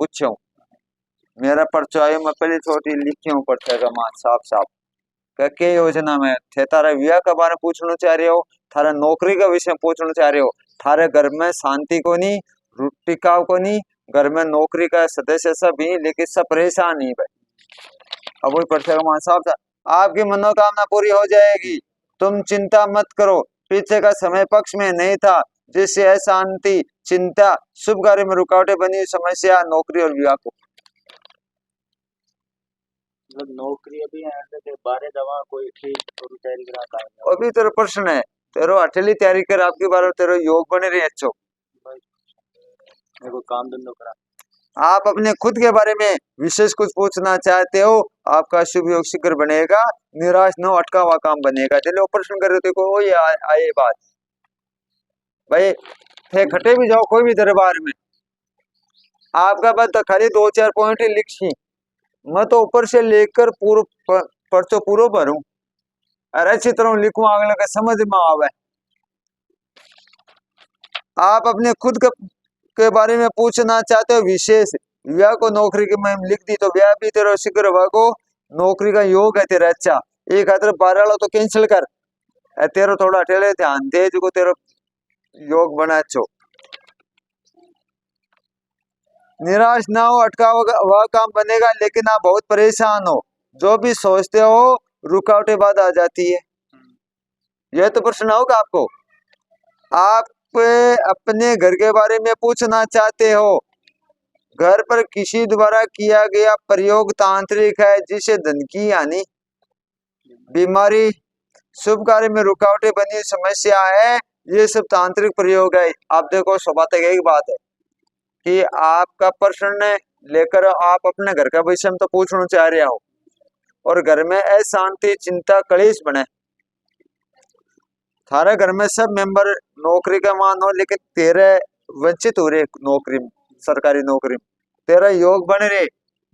पूछो मेरा पर्चो आयो मैं पहले छोटी लिखी हूँ पर्चे का मान साफ साफ के योजना में थे तारा विवाह के बारे में पूछना चाह रहे हो, थारा नौकरी का विषय पूछना चाह रहे हो, थारे घर में शांति को नहीं, टिकाव को नहीं, घर में नौकरी का सदस्य सब ही लेकिन सब परेशान ही भाई। अब वही पर्चे का मान साफ आपकी मनोकामना पूरी हो जाएगी, तुम चिंता मत करो। पीछे का समय पक्ष में नहीं था जिससे अशांति चिंता शुभ कार्य में रुकावटें बनी समस्या नौकरी और विवाह को। मतलब नौकरी अभी के बारे दवा कोई ठीक और तैयारी करा का अभी तेरा प्रश्न है तेरो अठली तैयारी कर आपके बारे तेरो योग बने रहे अच्छो मेरे को काम धंधो करा। आप अपने खुद के बारे में विशेष कुछ पूछना चाहते हो आपका शुभ योग शीघ्र बनेगा, निराश न अटका हुआ काम बनेगा। चलो ऑपरेशन कर रहे हो ये आए बात भाई थे खटे भी जाओ कोई भी दरबार में आपका बात तो खाली 2-4 पॉइंट ही लिखी मैं तो ऊपर से लेकर पूरा पर्चो पूरा भरूं और अच्छी तरह लिखूं अगले का समझ में आवे। आप अपने खुद के बारे में पूछना चाहते हो विशेष विवाह को नौकरी की मैं लिख दी तो विवाह भी तेरा शीघ्र हुआ को नौकरी का योग है तेरा अच्छा एक हाथ 12 वाला तो कैंसिल कर तेरा थोड़ा अटेले ध्यान दे जो तेरा योग बना अच्छो। निराश ना हो अटका वह काम बनेगा लेकिन आप बहुत परेशान हो, जो भी सोचते हो रुकावटें बाद आ जाती है। यह तो प्रश्न होगा आपको। आप अपने घर के बारे में पूछना चाहते हो, घर पर किसी द्वारा किया गया प्रयोग तांत्रिक है जिसे धन की हानि बीमारी शुभ कार्य में रुकावटें बनी समस्या है, ये सब तांत्रिक प्रयोग है। आप देखो स्वाभाविक एक बात है कि आपका प्रश्न लेकर आप अपने घर का विषय में तो पूछना चाह रहे हो और घर में अशांति चिंता कलेश बने, थारे घर में सब मेंबर नौकरी का मान हो लेकिन तेरे वंचित हो रहे नौकरी में सरकारी नौकरी में तेरा योग बन रहे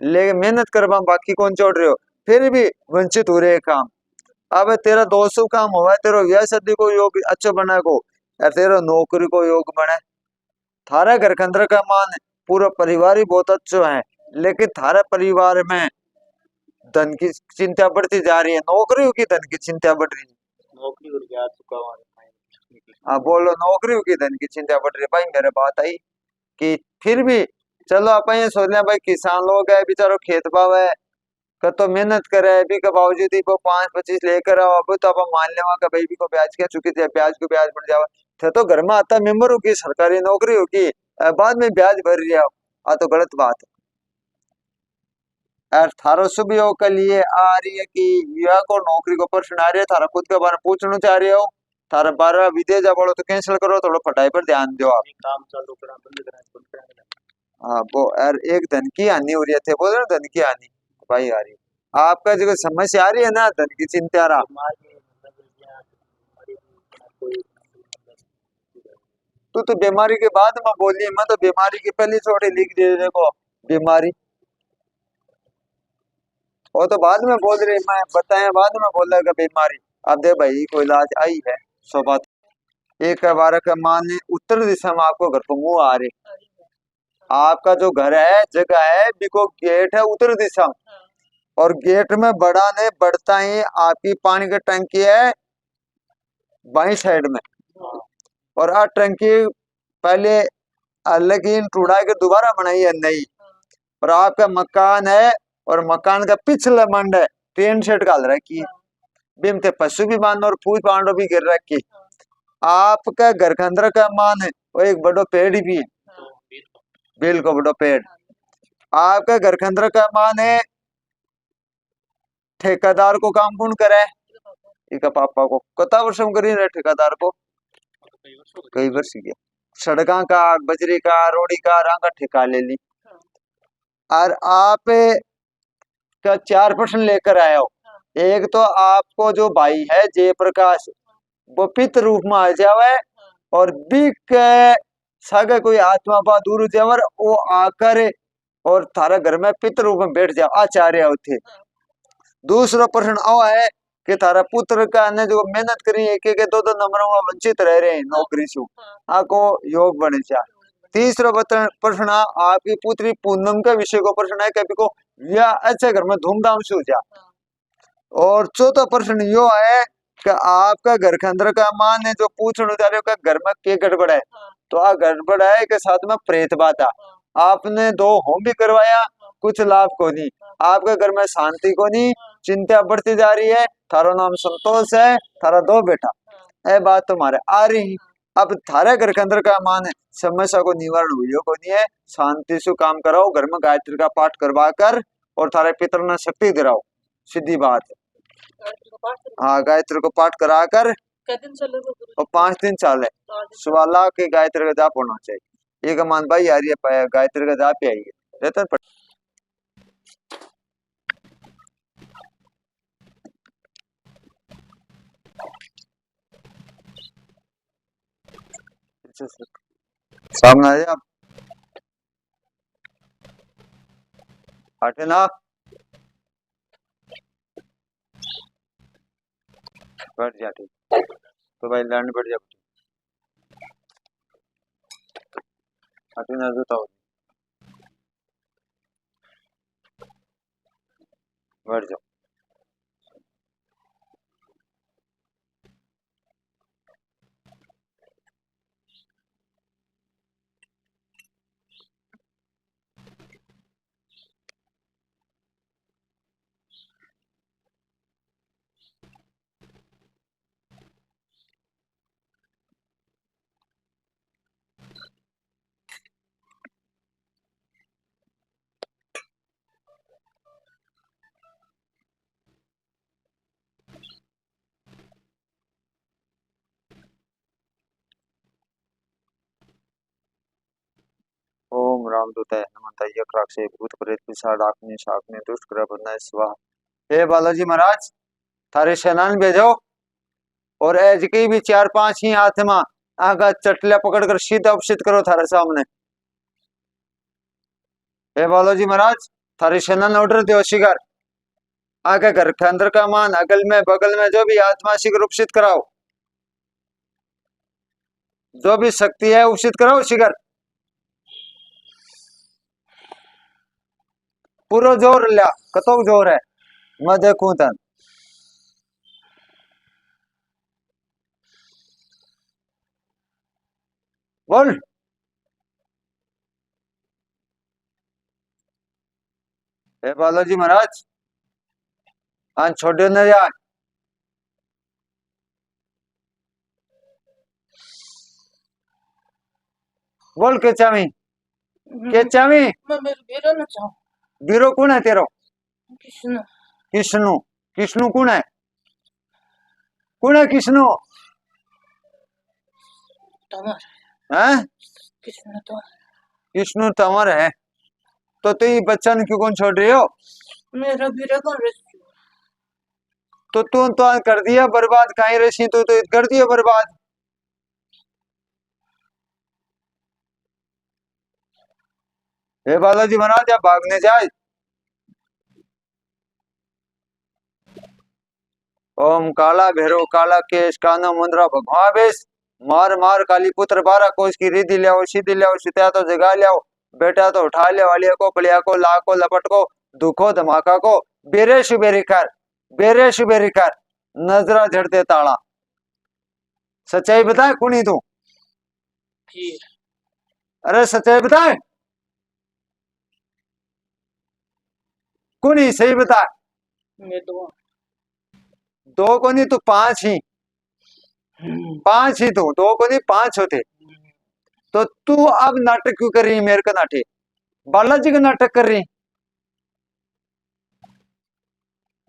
लेकिन मेहनत करवा बाकी कौन छोड़ रहे हो फिर भी वंचित हो रहे काम। अब तेरा 200 काम हुआ तेरा विवाह शादी को योग अच्छा बना को या तेरा नौकरी को योग बने, थारा घर के अंदर का मान पूरा परिवार ही बहुत अच्छा है लेकिन थारा परिवार में धन की चिंता बढ़ती जा रही है, नौकरियों की धन की चिंता बढ़ रही है। नौकरी और ब्याज चुका हुआ हाँ बोलो नौकरियों की धन की चिंता बढ़ रही है। भाई मेरे बात आई कि फिर भी चलो आप ये सोच लिया भाई किसान लोग है बेचारो खेत बाव है तो मेहनत करे अभी के बावजूद वो 5-25 लेकर आओ अब तो आप मान लेवा का भाई भी को ब्याज क्या चुकी थी ब्याज को ब्याज बढ़ जावा थे तो घर में आता मेंबर होगी सरकारी नौकरी होगी बाद में ब्याज भर रही आ तो गलत बात है। थारो शुभ योग के लिए आ रही है कि विवाह को नौकरी को प्रश्न आ रही है, थारा खुद के बारे में पूछना चाह रहे हो, थारा 12 विदेश जा बोलो तो कैंसिल करो, थोड़ा पढ़ाई पर ध्यान दो आप काम चालू करा बंद करा। हाँ वो यार एक धन की हानि हो रही है बोल रहे धन की हानि भाई आ रही है आपका जो समस्या आ रही है ना धन की चिंता रहा तो बीमारी के बाद में बोलिए मैं तो बीमारी की पहली छोटी लिख दे देखो बीमारी वो तो बाद में बोल रही मैं बताया बाद में बोल रहा बीमारी अब दे भाई कोई इलाज आई है सो बात एक बार का मान उत्तर दिशा में आपको घर पर मुंह आ रही आपका जो घर है जगह है बिको गेट है उत्तर दिशा में और गेट में बड़ा ने बढ़ता ही आपकी पानी की टंकी है बाई साइड में और आ टंकी पहले अलग ही टूड़ा के दोबारा बनाई है नई और आपका मकान है और मकान का पिछला मंड है टेन शेड डाल रखी है बिम थे पशु भी बांधो और फूल पांडो भी गिर रखी आपका घर के अंदर का मान है वो एक बड़ो पेड़ भी है बेल को बड़ो पेड़ आपका घर के अंदर का मान है ठेकेदार को काम कौन करे इका पापा को कता वर्ष करी ठेकेदार को कई वर्ष गया सड़का का बजरी का रोड़ी का रंग ठेका ले ली और आप का 4 प्रश्न लेकर आए हो। एक तो आपको जो भाई है जयप्रकाश वो पित रूप में आ जावे और बिक सगे कोई आत्मा पा दूर जावर वो आकर और थारा घर में पित रूप में बैठ जाओ आचार्य होते। दूसरा प्रश्न आ है कि थारा पुत्र का ने जो मेहनत करी एक 2-2 नंबरों में वंचित रह रहे हैं नौकरी से आको योग बने चाह तीसरा प्रश्न आपकी पुत्री पूनम के विषय को प्रश्न है कभी को या अच्छे घर में धूमधाम से हो जा। और चौथा प्रश्न यो है कि आपका घर के अंदर का मान है जो पूछने जा रहे हो का घर में क्या गड़बड़ है। तो आ गड़बड़ है के साथ में प्रेत बात है। आपने 2 होम भी करवाया, कुछ लाभ को नहीं, आपके घर में शांति को नहीं, चिंता बढ़ती जा रही है। थारा नाम संतोष है, थारा 2 बेटा, ये बात तुम्हारे आ रही। अब थारे घर के अंदर का मान है समस्या को निवारण हुई को नहीं है, शांति से काम कराओ, घर में गायत्री का पाठ करवा कर और थारे पितर ने शक्ति दिलाओ, सीधी बात है। हाँ, गायत्री को पाठ करा कर और 5 दिन चले, 16 लाख की गायत्री का जाप होना चाहिए। एक मान भाई यार ये गायत्री का जाप आई है रहता है। सामने आ जाए आप, हटे ना, बैठ जा। ठीक तो भाई लैंड बैठ जा, हटे ना जूता हो, बैठ जाओ। ओम रामदूताय हनुमंताय यक्राक्षे भूत प्रेत पिशाच डाकनी शाकनी दुष्ट ग्रह बंधनाय स्वाहा। हे बालाजी महाराज, थारे सेनान भेजो और एज की भी 4-5 ही आत्मा आगा चटला पकड़ कर सीधा अपसित करो थारे सामने। हे बालाजी महाराज, थारी सेनान ऑर्डर दो शिकार आगे घर के अंदर का मान अगल में बगल में जो भी आत्मा शिकर उपसित कराओ, जो भी शक्ति है उपसित कराओ शिकर। पूरा जोर लिया, कतो जोर है मैं देखूं तन। बोल। हे बालाजी महाराज, आज छोड़ो न यार, बोल के चावी के चावी। मैं मेरे बीरो ना चाहूं। बीरो कौन है तेरो? किशन किष्णु। किष्णु कौन है? कौन है किष्णु? तमर हैं? किशन तो किष्णु तमर है तो तू बच्चन क्यों कौन छोड़ रही हो? मेरा बीरो कौन रेस्क्यू तो तू तो कर दिया बर्बाद, कहीं रसी तो कर दिया बर्बाद। हे बालाजी महाराज, आप भागने जाए। ओम काला भैरव काला केश कानो मुंद्रा भगवा बेस, मार मार काली पुत्र 12 कोष की रिधि लियाओ सीधी लियाओ सित्या तो जगा लियाओ, बेटा तो उठा लिया वालिया को पलिया को ला को लपट को दुखो धमाका को बेरे शुबेरी कर नजरा झड़ते ताला। सच्चाई बताए कुणी तू? फिर अरे सच्चाई बताए कुणी, सही बता। मैं तो 2 को नहीं तू 5 ही, 5 ही तू, 2 को नहीं 5 होते। तो तू अब नाटक क्यों कर रही है? मेरे का नाटक बालाजी का नाटक कर रही।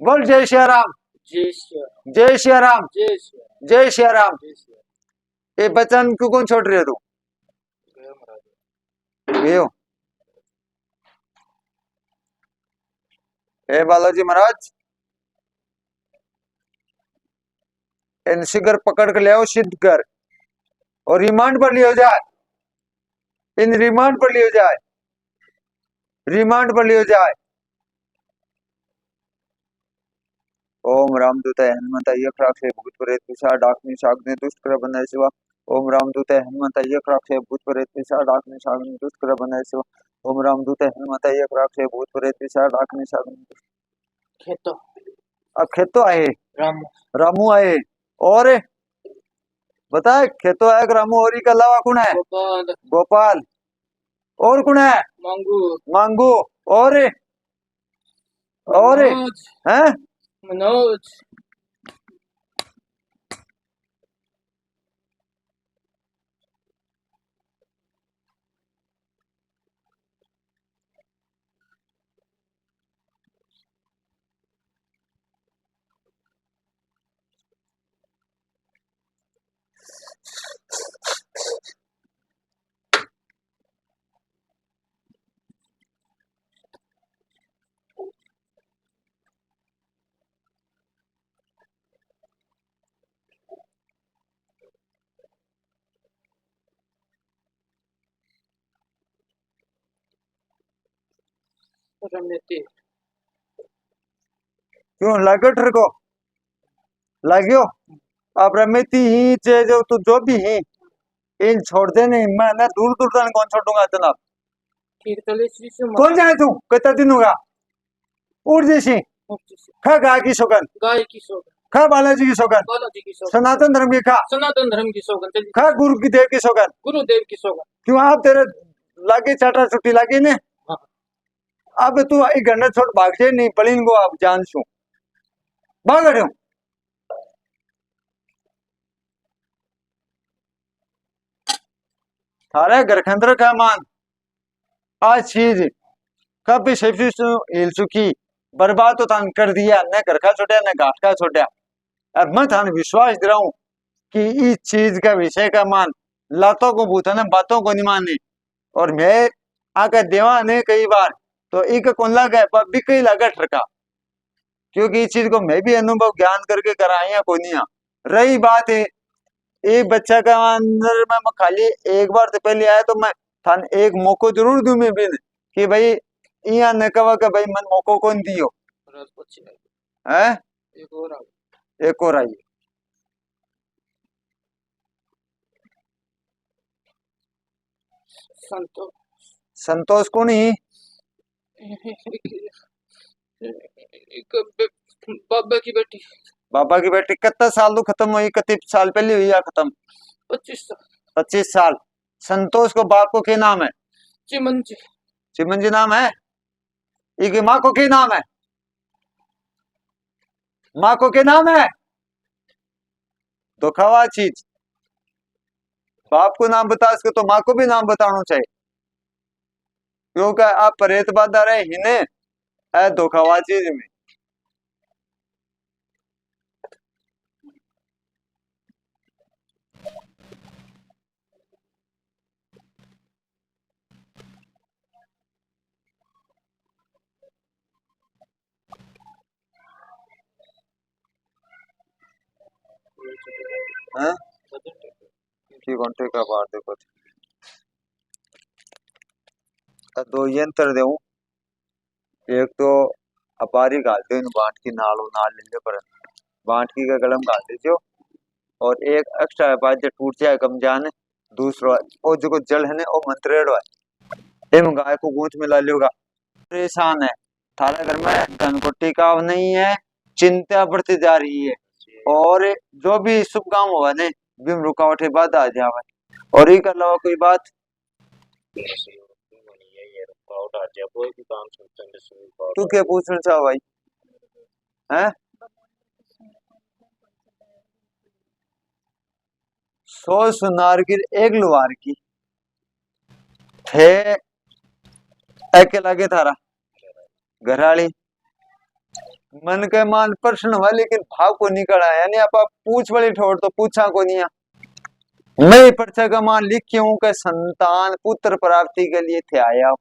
बोल जय श्री राम। जय श्री जय श्री राम। जय श्री जय श्री राम। जय श्री ये बचन क्यों कौन छोड़ रहे हो तू? गयो। हे बालाजी महाराज, इन शिगर पकड़ के ले आओ सिद्ध कर और रिमांड पर लियो जाए, इन रिमांड पर लियो जाए, रिमांड पर लियो जाए। ओम रामदूताय हनुमंताय यक्राक्षे भूत प्रेत पिशाच डाकनी शाकनी दुष्ट ग्रह बंधनाय शिवा। ओम रामदूते हनुमंत एक राक्षे भूत प्रेत पिशाच डाकनी शागनी दुष्ट कर बनाए सो। ओम रामदूते हनुमंत एक राक्षे भूत प्रेत पिशाच डाकनी शागनी। खेतो अब खेतो आए, रामू रामू आए, और बता खेतो आए रामू, और के अलावा कौन है? गोपाल गोपाल, और कौन है? मांगू मांगू, और मनोज हैं? मनोज रमेती क्यों लागो ठर को लाग्यो? अब रमेती ही चे जो तू जो भी ही इन छोड़ दे नहीं, मैं ना दूर दूर तक कौन छोड़ूंगा जनाब। कीर्तले श्री से कौन जाए तू कितना दिन होगा? उड़ जैसी खा गाय की सौगन, गाय की सौगन खा बालाजी की सौगन, बालाजी की सौगन सनातन धर्म की खा, सनातन धर्म की सौगन खा गुरु की देव की सौगन। गुरुदेव की सौगन। क्यों आप तेरे लागे चाटा छुट्टी लागी ने? हाँ। अब तू एक घंटे छोड़ भाग जाए नहीं पलिन को आप जान छू भाग रहे हो। थारे घर के अंदर का मान आज चीज कभी सेफ्टी हिल चुकी बर्बाद तो तान कर दिया, न घर का छोड़ा न घाट का छोड़ा। अब मैं थाने विश्वास दे रहा हूं कि इस चीज का विषय का मान लातों को भूता ने बातों को नहीं माने। और मैं आकर देवा ने कई बार तो एक कौन लगा भी कई लगा ठरका, क्योंकि इस चीज को मैं भी अनुभव ज्ञान करके कराया को नहीं। रही बात है एक बच्चा का अंदर में मैं खाली एक बार तो पहले आया तो मैं थान एक मौको जरूर दूं मैं भी कि भाई यहाँ न कवा का भाई मन मौको कौन दियो है। एक और आई संतोष संतोष कौन ही? बाबा की बेटी। बाबा की बेटी कितना साल तो खत्म हुई, कितने साल पहले हुई या खत्म? 25 साल। 25 साल। संतोष को बाप को क्या नाम है? चिमन जी। चिमन जी नाम है। इनकी माँ को क्या नाम है? माँ को क्या नाम है? धोखावा चीज। बाप को नाम बता सके तो माँ को भी नाम बताना चाहिए, क्योंकि आप परेत बाधा रहे हिने है धोखावा चीज में। हैं? की घंटे का बार देखो दो यंत्र दे एक तो अपारी घालते बांट की नाल ले ले पर बांट की का कलम घाल दीजियो, और एक एक्स्ट्रा बात जो टूट जाए कम जाने दूसरा और जो जल है ना वो मंत्रेड़ो है एम गाय को गूंथ मिला लियोगा। परेशान है थारा घर में धन को टिकाव नहीं है, चिंता बढ़ती जा रही है, और जो भी शुभ काम हुआ ने बिम रुकावटें बाधा आ जावे। और एक अलावा कोई बात तू क्या पूछना चाह भाई हैं? 100 सुनार की एक लुहार की थे के लागे थारा घराली मन के मान प्रश्न हुआ लेकिन भाव को निकल आया, यानी आप पूछ वाली ठोड़ तो पूछा को नहीं। मैं पर्चा का मान लिख के हूं कि संतान पुत्र प्राप्ति के लिए थे आया हूं।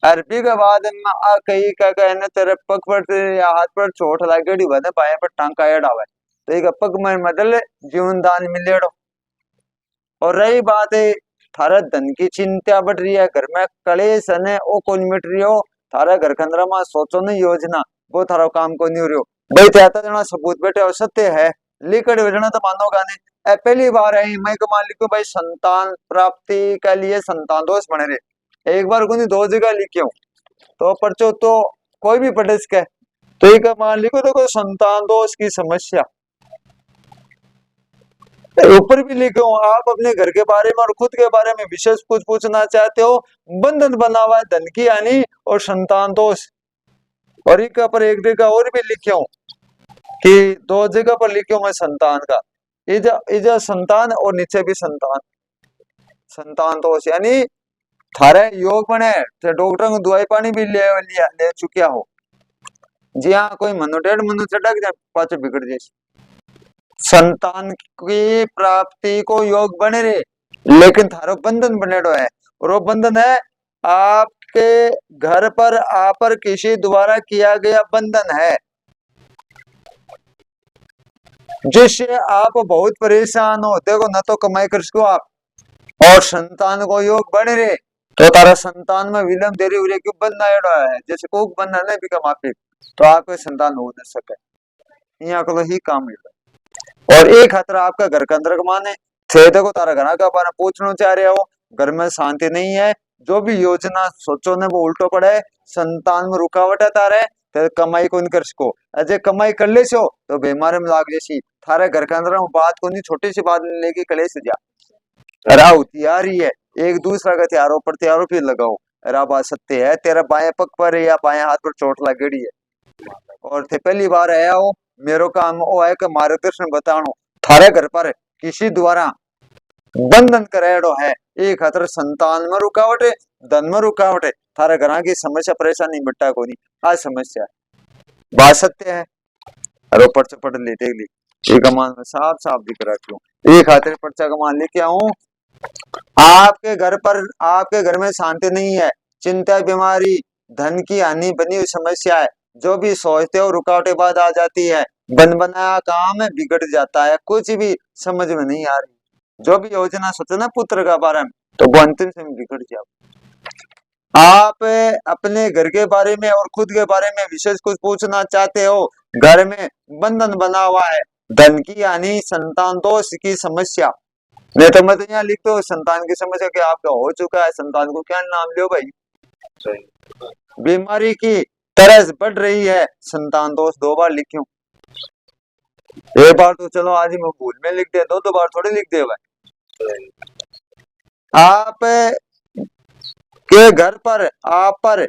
अरबी के बाद में आ कही का कहने तेरे पग पर या हाथ पर चोट लागेड़ी वने पाए पर टांका एड़ा तो एक पग में मदल जीवन दान मिलेड़ो। और रही बात है थारा धन की चिंता बढ़ रही है, घर में कलेश है ओ कौन मिट रही हो, थारा घर के अंदर में सोचो नहीं योजना वो थारा काम को नहीं हो रही हो। भाई त्याता जना सबूत बेटे और सत्य है लिकड़ वेजना तो मानोगा नहीं। पहली बार है मैं मान लिखो भाई संतान प्राप्ति के लिए संतान दोष बने रहे, एक बार को नहीं 2 जगह लिखे हूं तो पर्चो तो कोई भी पढ़ सके। तो एक मान लिखो देखो संतान दोष की समस्या ऊपर भी लिखे हो, आप अपने घर के बारे में और खुद के बारे में विशेष कुछ पूछना चाहते हो, बंधन बना हुआ है धन की हानि और संतान दोष। और एक पर एक जगह और भी लिखे हो कि 2 जगह पर लिखे हो मैं संतान का, इजा संतान और नीचे भी संतान, संतान दोष यानी थारे योग बने तो डॉक्टर को दवाई पानी भी ले चुकिया हो जी हाँ, कोई मनो 1.5 महीने चढ़क जाए पाछो बिगड़ जाए। संतान की प्राप्ति को योग बने रहे लेकिन थारो बंधन बनेडो है, और वो बंधन है आपके घर पर आप पर किसी द्वारा किया गया बंधन है जिससे आप बहुत परेशान हो। देखो न तो कमाई कर सको आप और संतान को योग बने रहे तो तारा संतान में विलंब देरी उरे क्यों बंद है, जैसे कोक बंधन नहीं भी कमाते तो आपको संतान हो न सके, यहाँ को ही काम मिल रहा है। और एक खतरा आपका घर के अंदर कमाने थे, देखो तारा घर का बारे पूछना चाह रहे हो, घर में शांति नहीं है, जो भी योजना सोचो ने वो उल्टो पड़े, संतान में रुकावट है तारे तो कमाई को नहीं कर सको, अजय कमाई कर ले सो तो बीमारी में लाग जैसी थारे घर के अंदर बात को नहीं, छोटी सी बात लेके कलेश जा राव तैयार ही है, एक दूसरा का त्यारों पर त्यारों फिर लगाओ रा बात सत्य है, तेरा बाएं पग पर या बाएं हाथ पर चोट लगेड़ी है और थे पहली बार आया हो, मेरो काम वो है कि मार्गदर्शन बतानो थारे घर पर किसी द्वारा बंधन कराएडो है, एक खतर संतान में रुकावट है, धन में रुकावट है, थारे घर की समस्या परेशानी मिट्टा को नहीं, आज समस्या है बात सत्य है। अरे पर्चा पढ़ ले देख ली एक मान में साफ साफ दिख रहा क्यों, एक खातिर पर्चा कमान लेके आऊं, आपके घर पर आपके घर में शांति नहीं है, चिंता बीमारी धन की हानि बनी हुई समस्या है, जो भी सोचते हो रुकावटें बाद आ जाती है, बन बनाया काम बिगड़ जाता है, कुछ भी समझ में नहीं आ रही, जो भी योजना सोचे ना पुत्र का बारे में तो वो अंतिम समय बिगड़ जाओ। आप अपने घर के बारे में और खुद के बारे में विशेष कुछ पूछना चाहते हो, घर में बंधन बना हुआ है, धन की हानि संतान दोष की समस्या, नहीं तो मैं तो यहाँ लिखते हो संतान की समस्या कि आपका हो चुका है, संतान को क्या नाम लो भाई, बीमारी की तरस बढ़ रही है, संतान दोष 2 बार लिखूं, एक बार तो चलो आज ही मैं भूल में लिख दे, 2 बार थोड़ी लिख दे भाई। आप के घर पर आप पर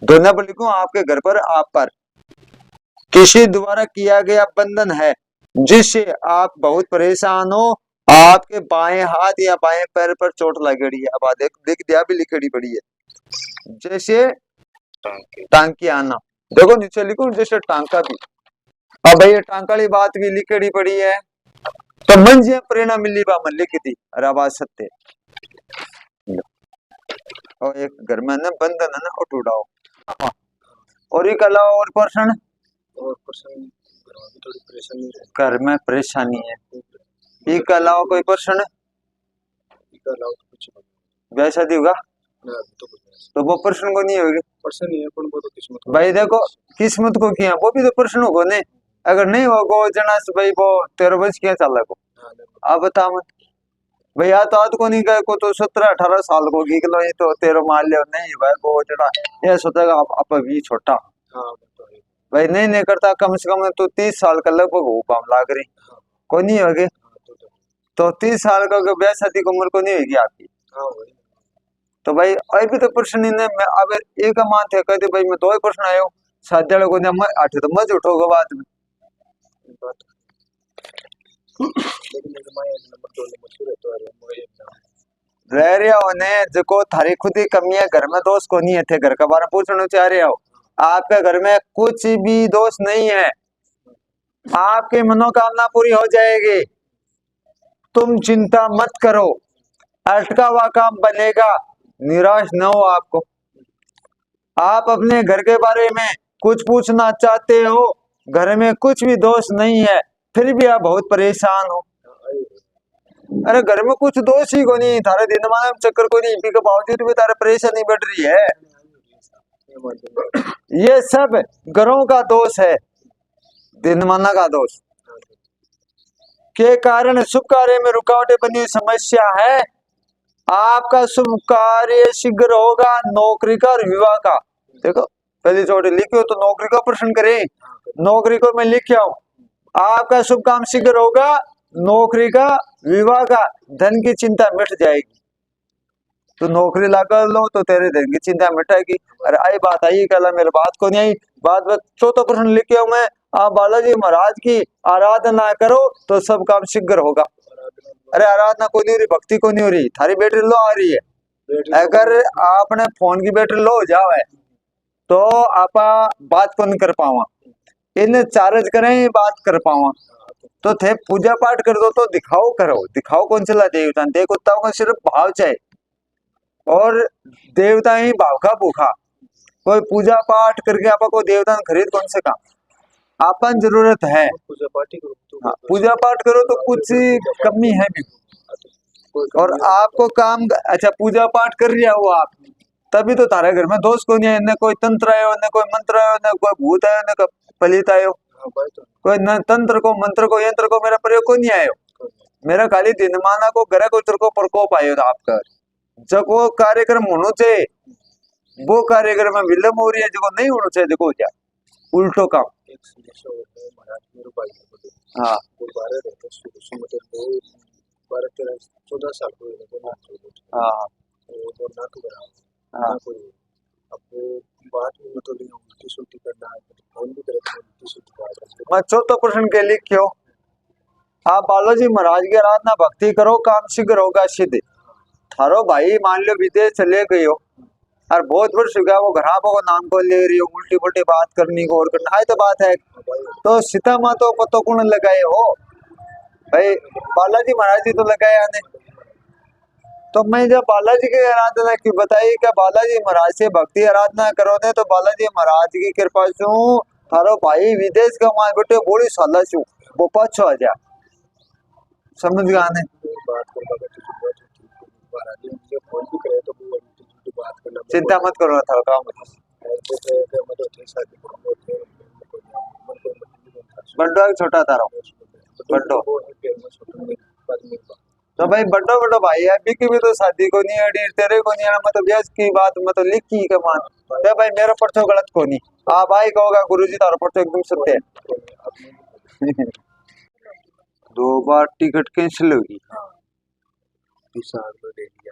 दोनों पर लिखूं, आपके घर पर आप पर किसी द्वारा किया गया बंधन है जिससे आप बहुत परेशान हो, आपके बाएं हाथ या बाएं पैर पर चोट लगेड़ी है, अब देख दिया भी लिखेड़ी पड़ी है, जैसे टांकी आना, देखो नीचे लिखो जैसे टांका भी, अब भाई टांका वाली बात भी लिखेड़ी पड़ी है तो मन जी प्रेरणा मिली बा मन लिखी थी, अरे बात सत्य। और एक घर में ना बंधन है ना उठ उड़ाओ, और एक अलावा और पर्सन थोड़ी परेशानी घर में परेशानी है, एक अलावा कोई पर्सन ब्याह शादी होगा तो वो पर्सन को नहीं होगी, पर्सन नहीं है पर वो तो किस्मत भाई देखो किस्मत को किया वो भी तो पर्सन होगा नहीं, अगर नहीं होगा जना से भाई वो 13 वर्ष क्या चल रहा, आप बता मत भाई आ तो आज को नहीं गए को तो 17-18 साल को की लो, ये तो 13 मान लियो नहीं भाई वो जना ये सोचेगा आप भी छोटा भाई नहीं करता, कम से कम तो 30 साल का लगभग हो काम लाग रही को नहीं होगी, तो 30 साल का ब्याह शादी की उम्र को नहीं होगी आपकी, तो भाई अभी तो प्रश्न ने मैं अब एक मान थे कहते भाई मैं 2 ही प्रश्न आयो साध्य को मैं 8 तो मज उठोगे बाद में रह रहे हो ने जो थारी खुद ही कमी है, घर में दोष को नहीं है थे, घर का बारे पूछना चाह रहे हो, आपके घर में कुछ भी दोष नहीं है, आपकी मनोकामना पूरी हो जाएगी, तुम चिंता मत करो, अटका हुआ काम बनेगा, निराश न हो आपको। आप अपने घर के बारे में कुछ पूछना चाहते हो, घर में कुछ भी दोष नहीं है, फिर भी आप बहुत परेशान हो, अरे घर में कुछ दोष ही को नहीं, थारे दिन माना चक्कर को नहीं, के बावजूद भी तारे परेशानी बढ़ रही है, ये सब घरों का दोष है, दिन माना का दोष। के कारण शुभ कार्य में रुकावटें बनी हुई समस्या है। आपका शुभ कार्य शीघ्र होगा, नौकरी का और विवाह का। देखो पहली चोटी लिखी हो तो नौकरी का प्रश्न करे, नौकरी को मैं लिख के आऊं। आपका शुभ काम शीघ्र होगा, नौकरी का, विवाह का, धन की चिंता मिट जाएगी। तो नौकरी लगा लो तो तेरे धन की चिंता मिटाएगी। अरे आई बात आई, कल मेरे बात को नहीं आई, बात चौथा प्रश्न लिख के आऊं मैं। आप बालाजी महाराज की आराधना करो तो सब काम शीघ्र होगा। अरे आराधना को नहीं हो रही, भक्ति को नहीं हो रही, थारी बैटरी लो आ रही है। अगर आपने फोन की बैटरी लो हो जाओ है तो आप बात को नहीं कर पावा, इन्हें चार्ज करें बात कर पावा। तो थे पूजा पाठ कर दो तो दिखाओ करो, दिखाओ कौन चला देवता, देवताओं का सिर्फ भाव चाहिए और देवता ही भाव का भूखा। कोई पूजा पाठ करके आपको देवता खरीद कौन से काम, आपन जरूरत है। पूजा पाठ करो तो हाँ, पूजा पाठ करो तो कुछ कमी है भी, और आपको काम अच्छा पूजा पाठ कर रहा हो आप, तभी तो तारे घर में दोष को नहीं है। न कोई तंत्र आयो, न कोई मंत्र आयो, न कोई भूत आयो, न कोई पलित आयो, कोई न तंत्र को मंत्र को यंत्र को मेरा प्रयोग को नहीं आयो। मेरा खाली दिन माना को ग्रह गोचर को प्रकोप आयो था आपका। जब वो कार्यक्रम होना चाहिए वो कार्यक्रम में विलम्ब हो रही है, जो नहीं होना चाहिए देखो क्या उल्टो काम। हाँ 14 साल हाँ हाँ मैं चौथा प्रश्न के लिए क्यों, आप बालाजी महाराज की आराधना भक्ति करो, काम शीघ्र होगा सिद्ध। थारो भाई मान लो विदेश चले गए हो और बहुत वर्ष हो गया, वो घर को नाम को ले रही हो, उल्टी पुल्टी बात करनी को और करना है तो बात है। तो सीता माँ तो पतो कौन लगाए हो भाई, बालाजी महाराज जी तो लगाया नहीं। तो मैं जब बालाजी की आराधना की बताई क्या बालाजी महाराज से भक्ति आराधना करो ने तो बालाजी महाराज की कृपा से थारो भाई विदेश का मान बेटे बोली साला छू वो पाछो आ जा, समझ गया ने। चिंता मत करो थारो काम बड्डो छोटा तारो बड्डो। तो भाई बड्डो बड्डो भाई है बिकी भी तो शादी को नहीं अड़ी तेरे को नहीं मतलब ब्याज की बात मतलब लिखी कमान ते भाई मेरा पर्चो गलत को नहीं। आप भाई कहोगा गुरुजी तारो पर्चो एकदम सत्य है। 2 बार टिकट कैंसिल होगी,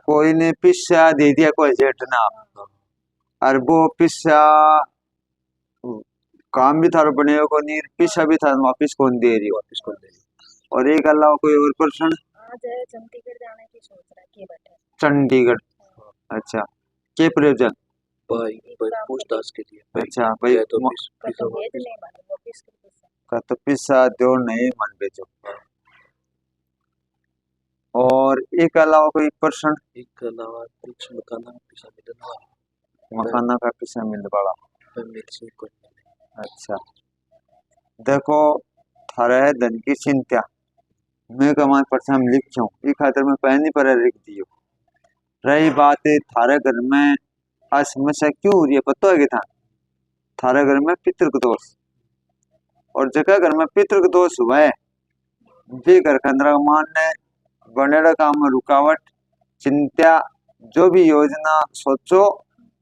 कोई ने पिस्सा दे दिया कोई जेठ ना, और वो पिस्सा काम भी थारो बने को नहीं, पिस्सा भी था वापिस कौन दे रही हो। और एक अलावा कोई और प्रश्न, चंडीगढ़ जाने की सोच रहा है के बैठे चंडीगढ़, अच्छा के प्रयोजन भाई पूछताछ के लिए। अच्छा भाई तो भेज नहीं मालूम वापिस कर का तो पिस्सा दो नहीं मन बेचो। और एक अलावा कोई प्रश्न, एक अलावा कुछ मकाना का पिस्सा मिल वाला। अच्छा देखो थारे धन की चिंता मैं कमान पर हम लिख क्यों ये खातर मैं पहली पर लिख दियो। रही बात है थारे घर में आज समस्या क्यों हो रही है पता है कि था थारे घर में पितृक दोष, और जगह घर में पितृक दोष हुआ है भी घर के अंदर मान ने बनेड़ा काम में रुकावट चिंता जो भी योजना सोचो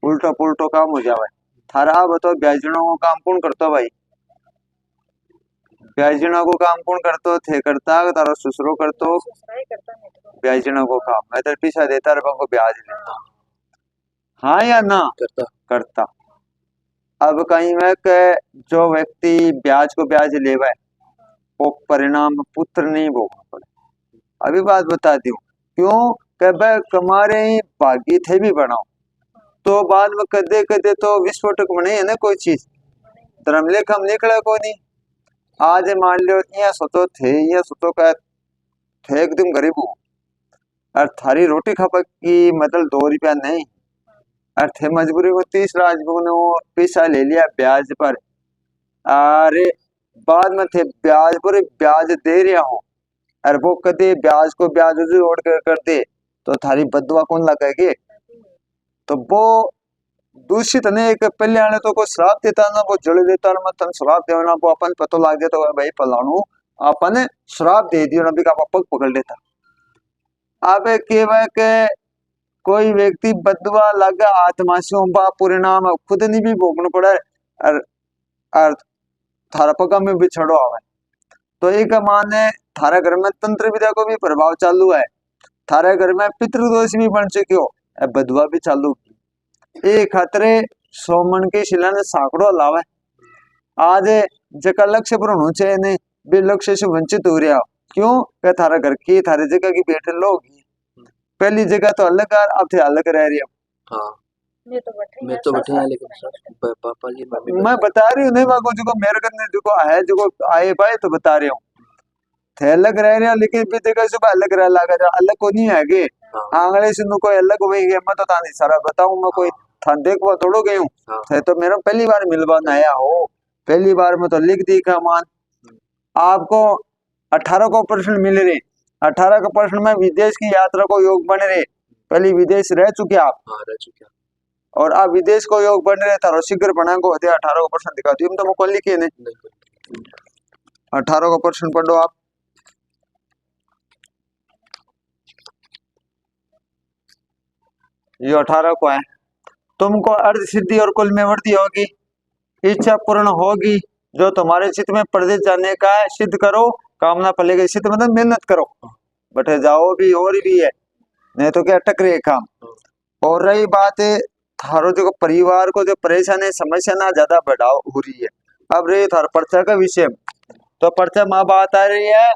उल्टो पुल्टो काम हो जावे। थारा बताओ ब्याजनों को काम कौन करता भाई, ब्याजनों को काम कौन करतो थे करता तारा ससुरो करतो ब्याजनों को काम, मैं तो पीछा देता रहा को ब्याज लेता हाँ या ना करता। अब कहीं में के जो व्यक्ति ब्याज को ब्याज लेवा है वो परिणाम पुत्र नहीं भोगना पड़े। अभी बात बता दी क्यों कि भाई कमारे ही भागी थे भी बनाओ तो बाद में कदे कदे तो विस्फोटक बने है ना कोई चीज धर्मलेख हम निकला को नहीं। आज मान लो यहाँ सोचो का थे एकदम गरीब हूँ और थारी रोटी खपत की मतलब 2 रुपया नहीं और थे मजबूरी को 30 राजभोग ने वो पैसा ले लिया ब्याज पर, अरे बाद में थे ब्याज पर ब्याज दे रहा हो और वो कदे ब्याज को ब्याज जोड़ कर दे तो थारी बदवा कौन लगाएगी। तो वो दूषित ने एक पहले आने तो को श्राप देता ना वो जड़ देता ना तन श्राप देना वो अपन पतो लाग जाता है भाई फलाणु आपने श्राप दे दियो नबी का पग पकड़ लेता। अब केवल के कोई व्यक्ति बदवा लगा आत्माशियों बा परिणाम खुद नहीं भी भोगना पड़ा और थारा पगा में भी छड़ो आवे। तो एक माने थारा घर में तंत्र विद्या को भी प्रभाव चालू है, थारे घर में पितृदोष भी बन चुके हो, बदवा भी चालू की खतरे सोमन के शिला ने साकड़ो लावे। आज जका लक्ष्य पर होना चाहिए ने भी लक्ष्य से वंचित हो रहा। क्यों क्या थारा घर की थारी जगह की बैठे लोग पहली जगह तो अलग है, अब थे अलग रह रही हो। हाँ मैं तो बैठे हैं लेकिन सर पापा जी मैं बता रही हूँ नहीं बाको जो मेरे करने जो है जो आए भाई तो बता रही हूँ थे अलग रह रहे हो, लेकिन भी जगह सुबह अलग रह लगा अलग को नहीं है गे आंगले से कोई अलग हुई है। मैं तो तानी सारा बताऊं मैं कोई था देख वो थोड़ो गई हूँ थे तो मेरा पहली बार मिलवाना आया हो, पहली बार में तो लिख दी का मान आपको 18% मिल रहे, 18% में विदेश की यात्रा को योग बन रहे। पहले विदेश रह चुके आप, रह चुके और आप विदेश को योग बन रहे तारो शीघ्र बना को होते 18% दिखाती हूँ तो मैं कौन लिखे नहीं 18% पढ़ो आप। ये 18 को है, तुमको अर्ध सिद्धि और कुल में वृद्धि होगी, इच्छा पूर्ण होगी, जो तुम्हारे चित्त में प्रदेश जाने का है सिद्ध करो, कामना फलेगी। सिद्ध मतलब मेहनत करो, बैठे जाओ भी और भी है, नहीं तो क्या टकरे काम। और रही बात थारो जो परिवार को जो परेशानी समस्या ना ज्यादा बढ़ाओ हो रही है। अब रही थार पर्चा का विषय, तो पर्चा माँ बात आ रही है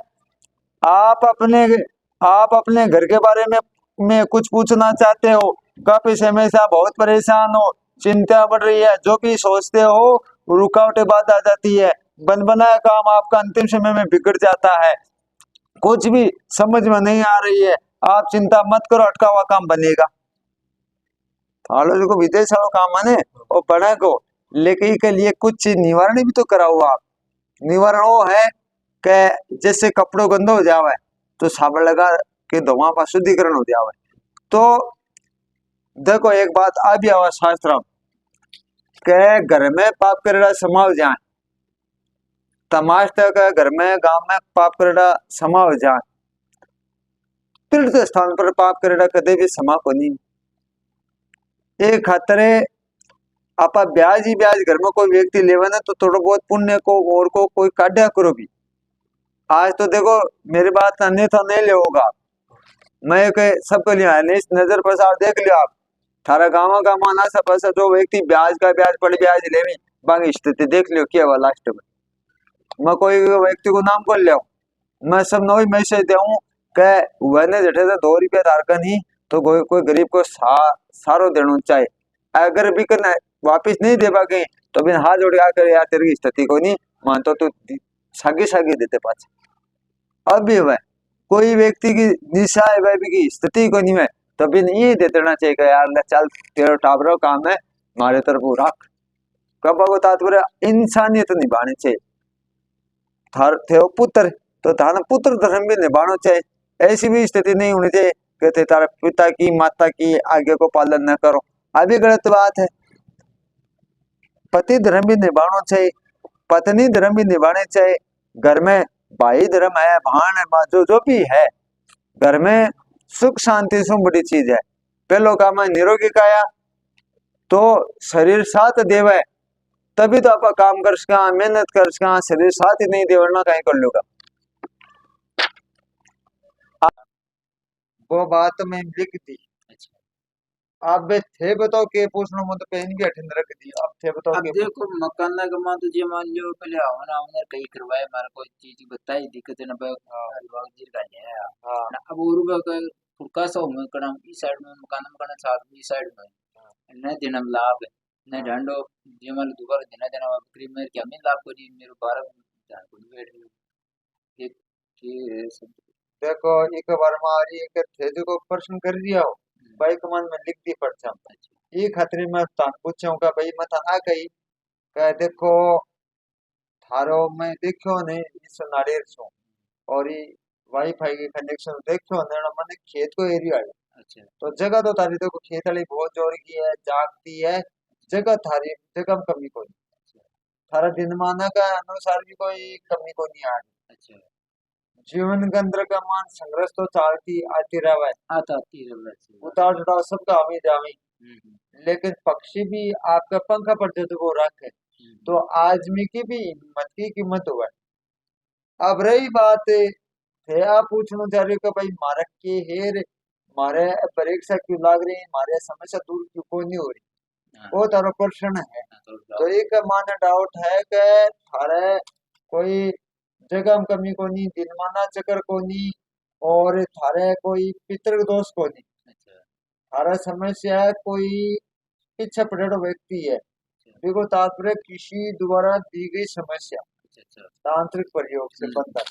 आप अपने घर के बारे में कुछ पूछना चाहते हो, काफी समय से आप बहुत परेशान हो, चिंता बढ़ रही है, जो भी सोचते हो रुकावटें बात आ जाती है, बन बनाया काम आपका अंतिम समय में बिगड़ जाता है, कुछ भी समझ में नहीं आ रही है, आप चिंता मत करो अटका हुआ काम बनेगा। को विदेश वालों काम माने और पढ़ा को लेकिन के लिए कुछ निवारण भी तो कराओ आप। निवारण वो है कि जैसे कपड़ों गंदो हो जावे तो साबुन लगा के धोवा का शुद्धिकरण हो जावे। तो देखो एक बात आ भी आवा शास्त्र के घर में पाप करेड़ा समाव जाए, तमाश तक घर में गांव में पाप करेड़ा समाव जाए, तीर्थ स्थान पर पाप करेड़ा कदे भी समा को नहीं। एक खतरे आपा ब्याज ही ब्याज घर में कोई व्यक्ति लेवे ना तो थोड़ा बहुत पुण्य को और को कोई काढ़ा करो भी। आज तो देखो मेरी बात अन्यथा नहीं ले होगा, मैं सबको लिया नजर पर आप देख लियो आप थारा गाँव का माना सब ऐसा जो व्यक्ति ब्याज का ब्याज पड़ ब्याज ले बाकी स्थिति देख लियो क्या हुआ लास्ट में। मैं कोई व्यक्ति को नाम बोल लिया मैं सब नई मैसेज देऊं के वने जठे से 2 रुपया धारका नहीं तो कोई गरीब को सारो देना चाहिए, अगर भी करना वापिस नहीं देवा गई तो बिन हाथ जोड़ आकर यार तेरी स्थिति को नहीं मानतो तो सागी सागी देते पाचे। अब भी वह कोई व्यक्ति की निशा है वह की स्थिति को नहीं है तो बिन ये दे देना चाहिए यार चल तेरा टाबरो काम है मारे तरफ रख। कब को तात्पर्य इंसानियत निभानी चाहिए, थार थे पुत्र तो थाना पुत्र धर्म भी निभाना चाहिए, ऐसी भी स्थिति नहीं होनी चाहिए कि थे तारा पिता की माता की आज्ञा को पालन न करो, अभी गलत बात है। पति धर्म भी निभाना चाहिए, पत्नी धर्म भी निभाने चाहिए, घर में भाई धर्म है भान है जो भी है, घर में सुख शांति से बड़ी चीज है। पहलो काम है निरोगी काया तो शरीर साथ देवे तभी तो आप काम कर सका मेहनत कर सका, शरीर साथ ही नहीं देवना कहीं कर लूंगा। वो बात में लिख दी। आप थे बताओ के पूछना मत पेन भी अठन रख दी। अब थे बताओ अब देखो मकान का मान तो जे मान लो पहले आवना आवना कहीं करवाए मारा कोई चीज बताई दिक्कत न बे अलवाग जी का है। हां अब और का फुरका सा में कड़ा इस साइड में मकान में कड़ा साथ में इस साइड में न दिनम लाभ न ढंडो जे मान दोबारा देना देना बकरी में क्या में लाभ को जी मेरे 12 को बैठ ये सब देखो एक बार मारी एक थे जो प्रश्न कर दिया हो भाई कमान में लिख दी पर्चा ये खतरे में तान पूछूं का भाई मैं थाना कही कह देखो थारो में देखो ने इस नारियल सो और ये वाईफाई के कनेक्शन देखो ने मैंने खेत को एरिया है। अच्छा तो जगह तो तारी देखो खेत वाली बहुत जोर की है जागती है जगह थारी जगह में कमी कोई थारा दिन माना का अनुसार भी कोई कमी को नहीं आ रही। अच्छा जीवन के अंदर का मान संघर्ष तो चालती आती रहा है, आता आती है वैसे। उतार चढ़ाव सबका हमें जावे, लेकिन पक्षी भी आपका पंखा पर जब वो रखे तो आदमी की भी हिम्मत की कीमत हुआ। अब रही बात थे आप पूछना चाह रहे हो कि भाई मारे के हेर मारे परीक्षा क्यों लाग रही, मारे समस्या दूर क्यों कोई नहीं हो रही, वो तारो प्रश्न है। तो एक माने डाउट है कि थारे कोई जगह में कमी को नहीं, दिनमाना चक्कर को नहीं, और थारे कोई पितृ दोष को नहीं, थारा समस्या है कोई पीछे पड़ेड़ो व्यक्ति है। देखो तात्पर्य किसी द्वारा दी गई समस्या तांत्रिक प्रयोग से बंधन।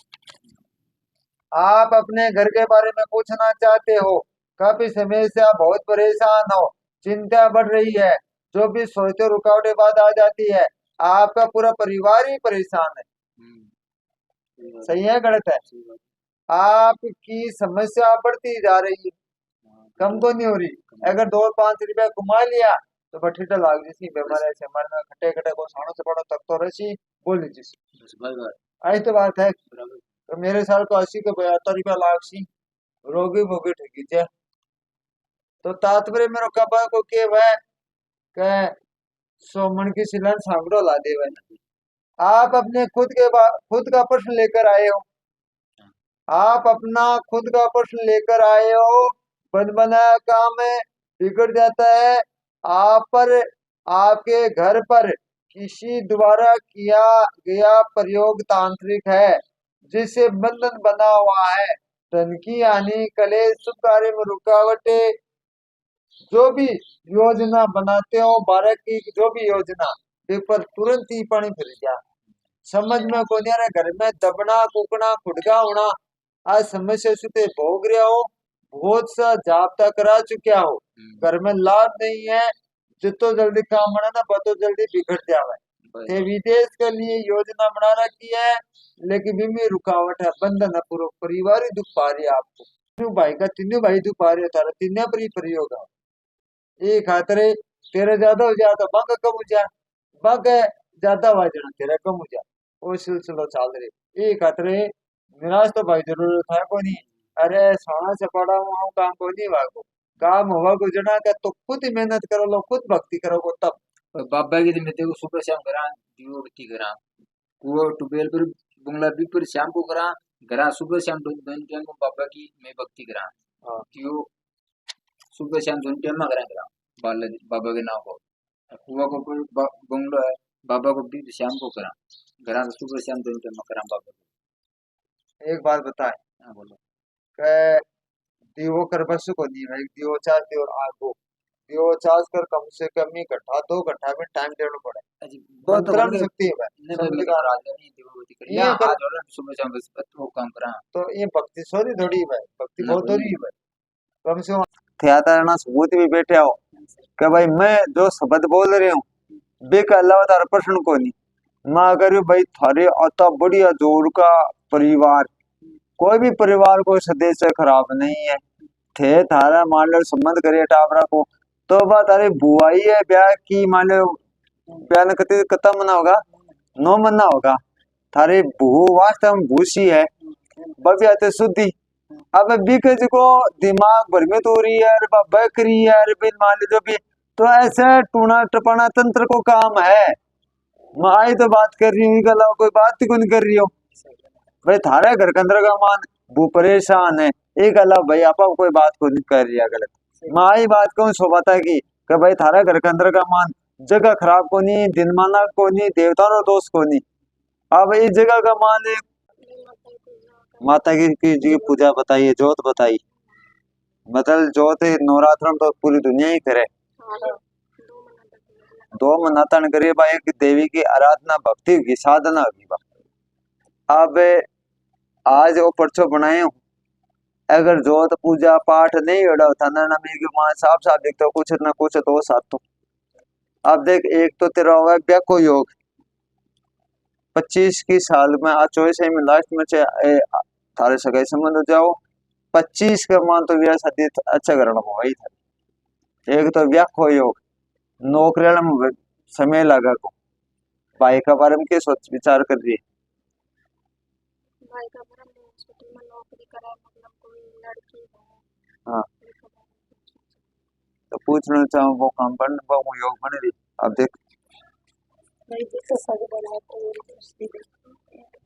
आप अपने घर के बारे में पूछना चाहते हो, काफी समय से आप बहुत परेशान हो, चिंता बढ़ रही है, जो भी सोचते रुकावटें बाद आ जाती है, आपका पूरा परिवार ही परेशान है। सही है गलत है? आपकी समस्या बढ़ती जा रही है, कम तो नहीं हो रही। अगर 2-5 रुपया कमा लिया तो बठीटा लाग जी बीमारी से मरना खटे खटे को साणो से पड़ो तक तो रसी बोली जी आई तो बात है। तो मेरे साल को 80 के 72 रुपया लाग सी रोगी भोगी ठगी थे। तो तात्पर्य मेरे कबा को के वह के सोमन की सिलन सांगड़ो ला दे वह। आप अपने खुद का प्रश्न लेकर आए हो, आप अपना खुद का प्रश्न लेकर आए हो, बन बनाया काम है बिगड़ जाता है। आप पर आपके घर पर किसी द्वारा किया गया प्रयोग तांत्रिक है, जिससे बंधन बना हुआ है, धन की हानि, कलेश, शुभ कार्य में रुकावटें, जो भी योजना बनाते हो बारह की जो भी योजना पेपर तुरंत ही पानी फिर गया, समझ में को नहीं आ रहा, घर में दबना कुकना खुटका होना, आज समस्या से भोग रहा हो, बहुत सा जाप्ता करा चुका हो, घर में लाभ नहीं है, जितो जल्दी काम बना ना बतो जल्दी बिगड़ जावे। ते विदेश के लिए योजना बना रखी है, लेकिन भी रुकावट है, बंधन है, पूरा परिवार ही दुख पा रही है आपको। तीनों भाई का तीनों भाई दुख पा रहे हो, तारा तीनों पर ही प्रयोग है। एक खातरे तेरे ज्यादा हो जाए तो बंग कम हो जाए, बंग ज्यादा हो जाना तेरा कम हो जाए, वो सिलसिला चल रहे। एक खातरे निराश तो भाई जरूरत है को नहीं, अरे सोना से पड़ा हुआ काम को नहीं वागो, काम हुआ को जना का तो खुद ही मेहनत करो लो, खुद भक्ति करोगे तब। बाबा की मैं देखो सुबह शाम करा दियो बत्ती करा कुआ टुबेल पर बुंगला भी पर शाम को करा करा सुबह शाम दोनों टाइम को बाबा की मैं भक्ति करा दियो सुबह शाम दोनों टाइम में करा बाबा के नाम को कुआ को बुंगला है बाबा को भी शाम को करा सुबह शाम दोनों टाइम में करा बाबा को। एक बात बताए, हाँ बोलो। दियो कर बस को नहीं भाई, दियो चार दियो आगो दियो चार्ज कर कम से कम ही घंटा 2 घंटा में टाइम देना पड़े, वो तो मंत्रण शक्ति है भाई समझ का ये कर सुबह शाम बस वो काम करा तो ये भक्ति सॉरी थोड़ी है भाई, भक्ति बहुत थोड़ी है भाई, कम से कम थियाता ना सबूत भी बैठे हो कि भाई मैं जो शब्द बोल रही हूँ बे का अलावा तारा प्रश्न को नहीं ना करियो भाई, थारे अता बढ़िया जोर का परिवार, कोई भी परिवार को सदस्य खराब नहीं है, थे थारा मान लो संबंध करे टाबरा को तो बात तारे बुआई है ब्याह की मान लो ब्याह न कति कता मना होगा 9 मना होगा, थारे भू वास्तव में भूसी है बबी आते शुद्धि। अब बीकज को दिमाग भ्रमित हो रही है, अरे बकरी है, अरे बिन मान लो जो भी, तो ऐसे टूना टपाना तंत्र को काम है। मैं आई तो बात कर रही हूँ, गला कोई बात ही नहीं कर रही हो भाई, थारे घर के अंदर का मान वो परेशान है, एक अलावा भाई आप कोई बात को नहीं कर रही है गलत। मैं आई बात कहूँ सो बता की कि भाई थारा घर के अंदर का मान जगह खराब को नहीं, दिनमाना को नहीं, देवताओं दोष को नहीं। अब इस जगह का मान माता की पूजा बताइए, जोत बताइए, मतलब जोत नवरात्र तो पूरी दुनिया ही करे, 2 मनातन करिए भाई, एक देवी की आराधना भक्ति की साधना होगी बा। अब आज वो पर्चो बनाए हूँ, अगर जोत पूजा पाठ नहीं होता था ना मां साफ साफ देखते कुछ ना कुछ तो साथ तो। अब देख एक तो तेरा होगा ब्याको योग 25 की साल में आज 24 में लास्ट में थारे सगाई संबंध हो जाओ 25 का मान तो ब्याह शादी अच्छा करना वही था। एक तो व्याखो योग नौकरी में समय लगा को, भाई का बारे में क्या सोच विचार कर रही है? हाँ तो पूछना चाहूँ वो काम बन वो योग बन रही। अब देख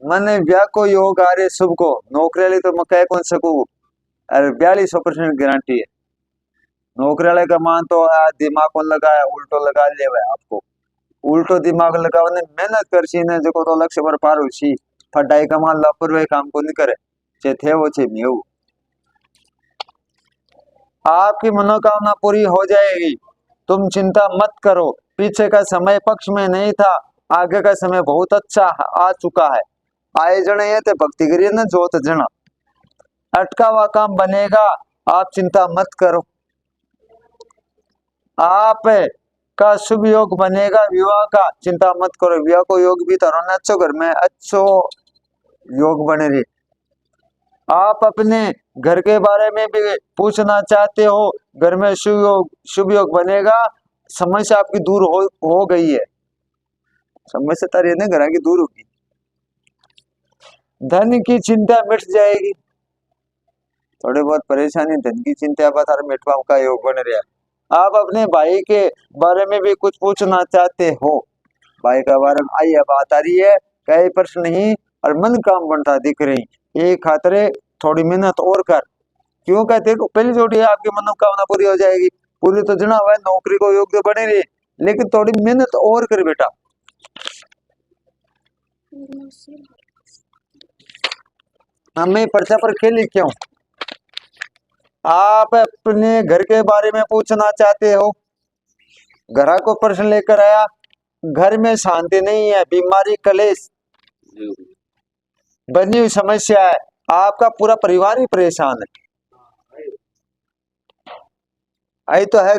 मैंने ब्याह को योग आ रहे शुभ को नौकरी वाली तो मैं कह कौन सकूँ। अरे 42% गारंटी है नौकरी वाले का मान तो दिमाग को लगाया उल्टो लगा लिया है आपको उल्टो दिमाग लगाने मेहनत कर सी ने जो तो लक्ष्य पर पार हो सी फटाई का मान लापरवाही काम को नहीं करे चे थे वो चे नहीं हो। आपकी मनोकामना पूरी हो जाएगी तुम चिंता मत करो। पीछे का समय पक्ष में नहीं था आगे का समय बहुत अच्छा आ चुका है। आए जने ये ते भक्ति करिए ना जोत जना अटका हुआ काम बनेगा आप चिंता मत करो। आप का शुभ योग बनेगा विवाह का चिंता मत करो विवाह को योग भी तो रहना अच्छो घर में अच्छो योग बने रही। आप अपने घर के बारे में भी पूछना चाहते हो घर में शुभ योग बनेगा समस्या आपकी दूर हो गई है समस्या तारी ने घर की दूर होगी धन की चिंता मिट जाएगी थोड़े बहुत परेशानी धन की चिंता बता मिटवा का योग बन रहा है। आप अपने भाई के बारे में भी कुछ पूछना चाहते हो भाई का बारे में आई बात आ रही है कई प्रश्न नहीं और मन काम बनता दिख रही एक खातरे थोड़ी मेहनत और कर क्यों कहते हो पहली छोटी आपकी मनोकामना पूरी हो जाएगी पूरी तो जना हुआ नौकरी को योग्य बने रही लेकिन थोड़ी मेहनत और कर बेटा। हमें पर्चा पर खेली क्यों आप अपने घर के बारे में पूछना चाहते हो घर को प्रश्न लेकर आया घर में शांति नहीं है बीमारी कलेश बनी हुई समस्या है आपका पूरा परिवार ही परेशान है। आई तो है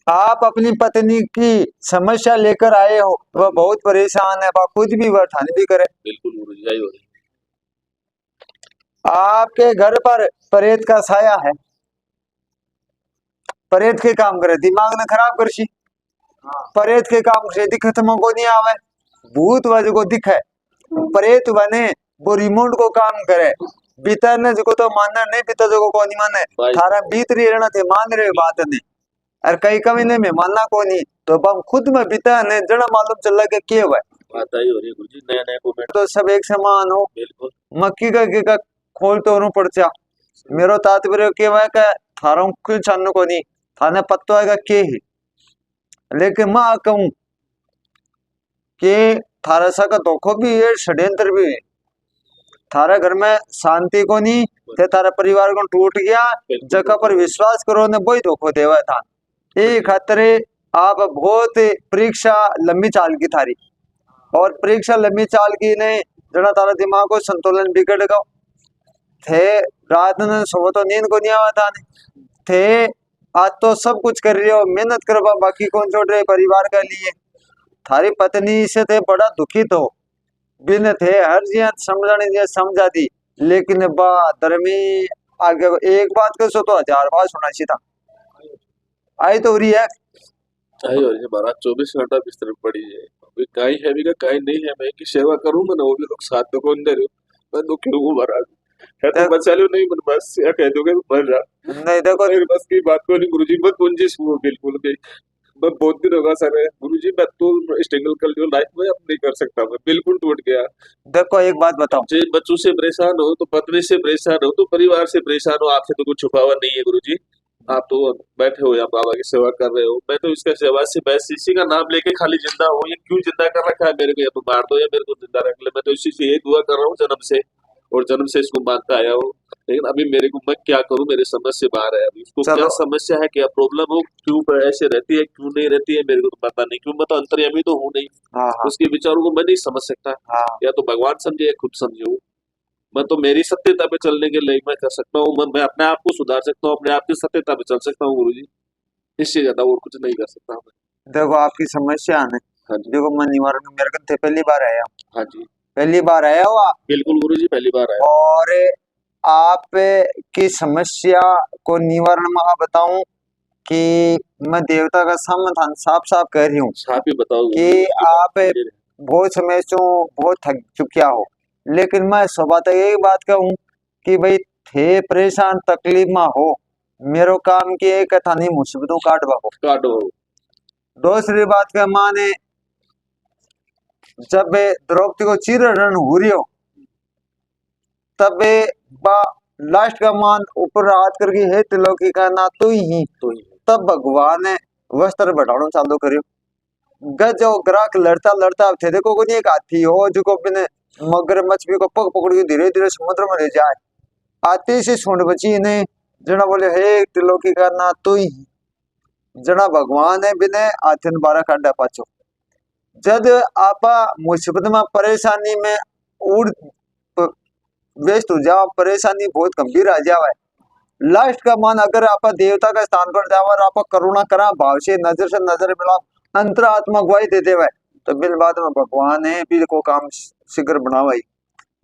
आप अपनी पत्नी की समस्या लेकर आए हो वह बहुत परेशान है वह खुद भी वह ठान भी करे बिल्कुल आपके घर पर प्रेत का साया है प्रेत के काम करे दिमाग ने खराब कर सी प्रेत के काम से दिक्कत को नहीं आवे भूत वह जो दिखे प्रेत बने वो रिमोट को काम करे भीतर ने जो तो मानना नहीं भीतर जो को नहीं माने थारा भीतरी रहना थे मान रहे बात ने और कई कमी ने में मानना को नहीं तो बम खुद में भीतर ने जड़ा मालूम चल के क्या हुआ बात आई हो रही गुरुजी नया कमेंट तो सब एक समान हो बिल्कुल मक्की का खोल तो रू पड़चा मेरो तात्पर्य केवा है कि थारा कुछ छान को नहीं थाने पत्तो है के ही लेकिन मैं कहूं कि थारा सा का धोखो भी है षड्यंत्र भी है थारा घर में शांति को नहीं थे थारा परिवार को टूट गया जगह पर विश्वास करो ने वही धोखो देवा था एक खातरे आप बहुत परीक्षा लंबी चाल की थारी और परीक्षा लंबी चाल की ने जना तारा दिमाग को संतुलन बिगड़ गया थे रात में सुबह तो नींद को नहीं आवा था थे आज तो सब कुछ कर रहे हो मेहनत करवा बाकी कौन छोड़ रहे परिवार के लिए थारी पत्नी से थे बड़ा दुखित हो बिन थे हर चीज समझाने समझा दी लेकिन दरमी आगे एक बात कर सो तो 1000 बात सुना सी था आई तो रही है आई हो रही है महाराज 24 घंटा बिस्तर में पड़ी है अभी काई है भी का काई नहीं है मैं की सेवा करूं मैं वो भी लोग साथ तो कौन दे रहे हो मैं दुखी हूं महाराज है तो बचा लो नहीं मैं बस या कह दोगे मर जा नहीं देखो मेरे बस की बात को नहीं गुरुजी मत पूंजिस वो बिल्कुल भी मैं बहुत दिन होगा सर गुरुजी मैं तो स्ट्रगल कर लियो लाइफ में अब नहीं कर सकता मैं बिल्कुल टूट गया। देखो एक बात बताओ जे बच्चों से परेशान हो तो पत्नी से परेशान हो तो परिवार से परेशान हो आपसे तो कुछ छुपावा नहीं है गुरुजी आप तो बैठे हो या बाबा की सेवा कर रहे हो मैं तो इसका सेवा से बस इसी का नाम लेके खाली जिंदा हो ये क्यों जिंदा कर रखा है मेरे को या तो मार दो या मेरे को जिंदा रख ले मैं तो इसी से यही दुआ कर रहा हूँ जन्म से और जन्म से इसको मानता आया हूँ लेकिन अभी मेरे को मैं क्या करूं मेरे समझ से बाहर है अभी उसको क्या समस्या है क्या प्रॉब्लम हो क्यों ऐसे रहती है क्यों नहीं रहती है मेरे को तो पता नहीं क्यों मैं तो अंतर्यामी तो हूँ नहीं उसके विचारों को मैं नहीं समझ सकता या तो भगवान समझे या खुद समझे मैं तो मेरी सत्यता पे चलने के लिए मैं कर सकता हूँ मैं अपने आप को सुधार सकता हूँ अपने आप की सत्यता पे चल सकता हूँ गुरुजी इससे ज्यादा और कुछ नहीं कर सकता मैं। देखो आपकी समस्या है देखो मैं निवारण मेरे को पहली बार आया हाँ जी पहली बार आया हुआ बिल्कुल गुरुजी पहली बार आया और आप की समस्या को निवारण में बताऊं कि मैं देवता का समाधान साफ साफ कह रही हूँ साफ ही बताओ कि आप बहुत समय से बहुत थक चुकिया हो लेकिन मैं सुबह तक एक बात कहूँ कि भाई थे परेशान तकलीफ में हो, मेरो काम की एक थानी मुसीबतों काटवा हो। काटो। दूसरी बात का माने जब बे द्रौपदी को चिरहरण हो रही हो तब बे बा लास्ट का मान ऊपर हाथ करके हे त्रिलोकी का ना तू ही, तब भगवान ने वस्त्र बढ़ाना चालू करियो। गज और ग्राहक लड़ता लड़ता थे देखो कोई एक हाथी हो जो बिने मगरमच्छ भी को पग पकड़ के धीरे धीरे समुद्र में ले जाए। आती सी सूंड बची ने जना बोले हे त्रिलोकी का ना तू ही, जना भगवान है बिने हाथी ने 12 काटा पाचो। जद आपा मुसीबत में परेशानी में उड़ व्यस्त हो जाओ, परेशानी बहुत गंभीर आ जावे, लास्ट का मान अगर आप देवता का स्थान पर जाओ और आप करुणा करा भाव से नजर मिला अंतरात्मा गवाही दे देवे तो बिल बाद में भगवान है बिल को काम शीघ्र बनावाई।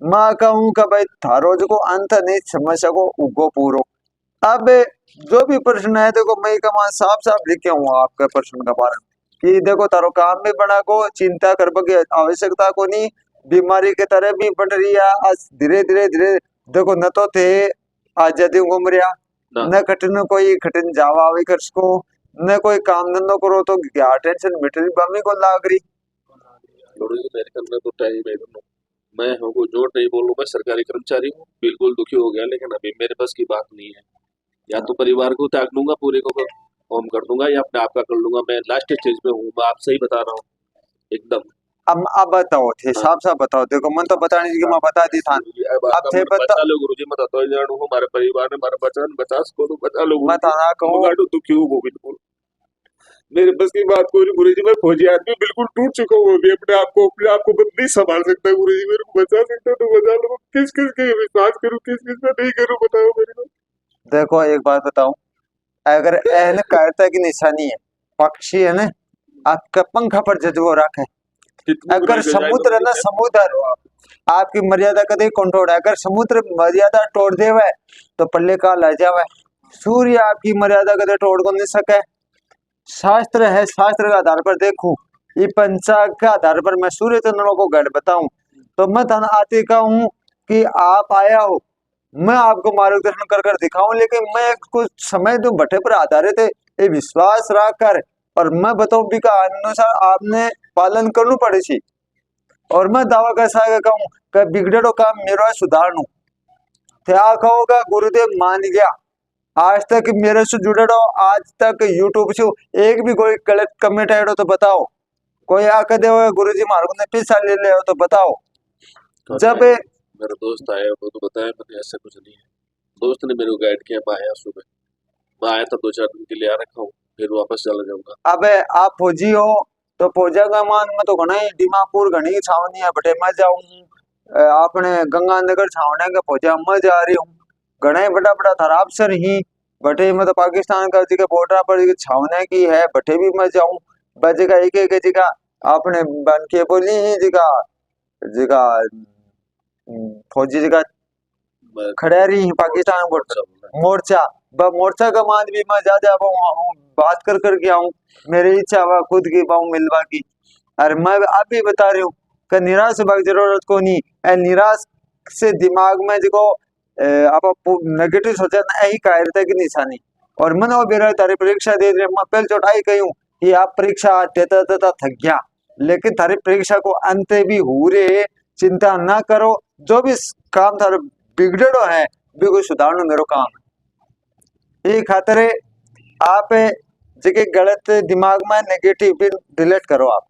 मैं कहूँ कि भाई थारो जो को अंत नहीं समस्या को उगो पूरो। अब जो भी प्रश्न है देखो मैं का मान साफ साफ लिखे हूँ आपके प्रश्न का बारे में कि देखो तारो काम भी बना को चिंता कर की आवश्यकता को नहीं, बीमारी के तरह भी बढ़ रही है धीरे धीरे धीरे देखो न तो थे आजादी घूम रहा न कठिन कोई कठिन जावा आवे कर सको न कोई काम धंधो करो तो क्या टेंशन मिट रही बमी को लाग रही। मेरे करने तो टाइम है, मैं हूँ को जोर नहीं बोलूँ, मैं सरकारी कर्मचारी हूँ, बिल्कुल दुखी हो गया लेकिन अभी मेरे पास की बात नहीं है। या तो परिवार को त्याग दूंगा पूरे को होम कर दूंगा या अपने आप का कर लूंगा। मैं लास्ट स्टेज पे हूँ, मैं आप सही बता रहा हूँ एकदम। अब बताओ थे साफ साफ बताओ, देखो मन तो बताने की मैं बता दी था अब थे बता लो गुरुजी, मैं तो जानू हूँ हमारे परिवार ने हमारा बचन 50 को बचा लो मैं ताना कहूँ दुखी हूँ बिल्कुल मेरे बस की बात को गुरुजी। मैं फौजी आदमी बिल्कुल टूट चुका हूँ, अभी अपने आप को नहीं संभाल सकता गुरुजी, मेरे को बचा सकता तो बचा लो। किस किस के विश्वास करूँ किस किस पे नहीं करूँ बताओ मेरे को। देखो एक बात बताऊं, अगर एहन कायरता की निशानी है पक्षी है ना आपका पंखा पर जज्बो रखे, अगर समुद्र है ना समुद्र आपकी मर्यादा कदे कंट्रोल, अगर समुद्र मर्यादा तोड़ देवे तो पल्ले का ला जावे, सूर्य आपकी मर्यादा कदे तोड़ को नहीं सके। शास्त्र है, शास्त्र के आधार पर देखूं ये पंचांग के आधार पर मैं सूर्य चंद्रमा को गढ़ बताऊं तो मैं धन आते का हूं कि आप आया हो मैं आपको मार्गदर्शन कर कर दिखाऊं, लेकिन मैं कुछ समय दूं भट्टे पर आधारित है ये विश्वास रख कर और मैं बताऊं भी का अनुसार आपने पालन करना पड़े सी। और मैं दावा कैसा कहूँ कि बिगड़ो काम मेरा सुधारनु क्या कहोगा गुरुदेव मान गया। आज तक मेरे से जुड़े रहो, आज तक यूट्यूब से एक भी कोई गलत कमेंट आयो तो बताओ, कोई आकर दे गुरुजी मार्ग ने पैसा ले ले तो बताओ। जब मेरा दोस्त आया वो तो बताया मैंने ऐसा कुछ नहीं है, दोस्त ने मेरे को गाइड किया। मैं आया सुबह, मैं आया था 2-4 दिन के लिए आ रखा हूँ, फिर वापस चला जाऊंगा। अब आप फौजी हो तो फौजा का मान में तो घना ही दिमागपुर घनी छावनी है बटे मैं जाऊँ अपने गंगानगर छावने के फौजा मैं जा रही हूँ, घना ही बड़ा बड़ा थारा अफसर ही बटे में तो पाकिस्तान का जी बॉर्डर पर छावने की है बटे भी मैं जाऊँ बजे का एक जगह आपने बन के बोली ही जगह जगह फौजी जगह खड़ा रही है पाकिस्तान बॉर्डर मोर्चा मोर्चा का मान भी मैं जा बात कर करके आऊँ, मेरी इच्छा हुआ खुद की पाऊँ मिलवा की। और मैं आप भी बता रही हूँ कि निराश होने की जरूरत को नहीं, निराश से दिमाग में जो आप नेगेटिव सोचा ना यही कायरता की निशानी। और मन और बेरा तारी परीक्षा दे रहे मैं पहले चौटाई कही हूँ कि आप परीक्षा देता देता थक गया, लेकिन थारी परीक्षा को अंत भी हो रहे, चिंता ना करो, जो भी काम थारे बिगड़ो है बिल्कुल सुधारना मेरो काम है। ये खातिर आप जगह गलत दिमाग में नेगेटिव डिलीट करो आप।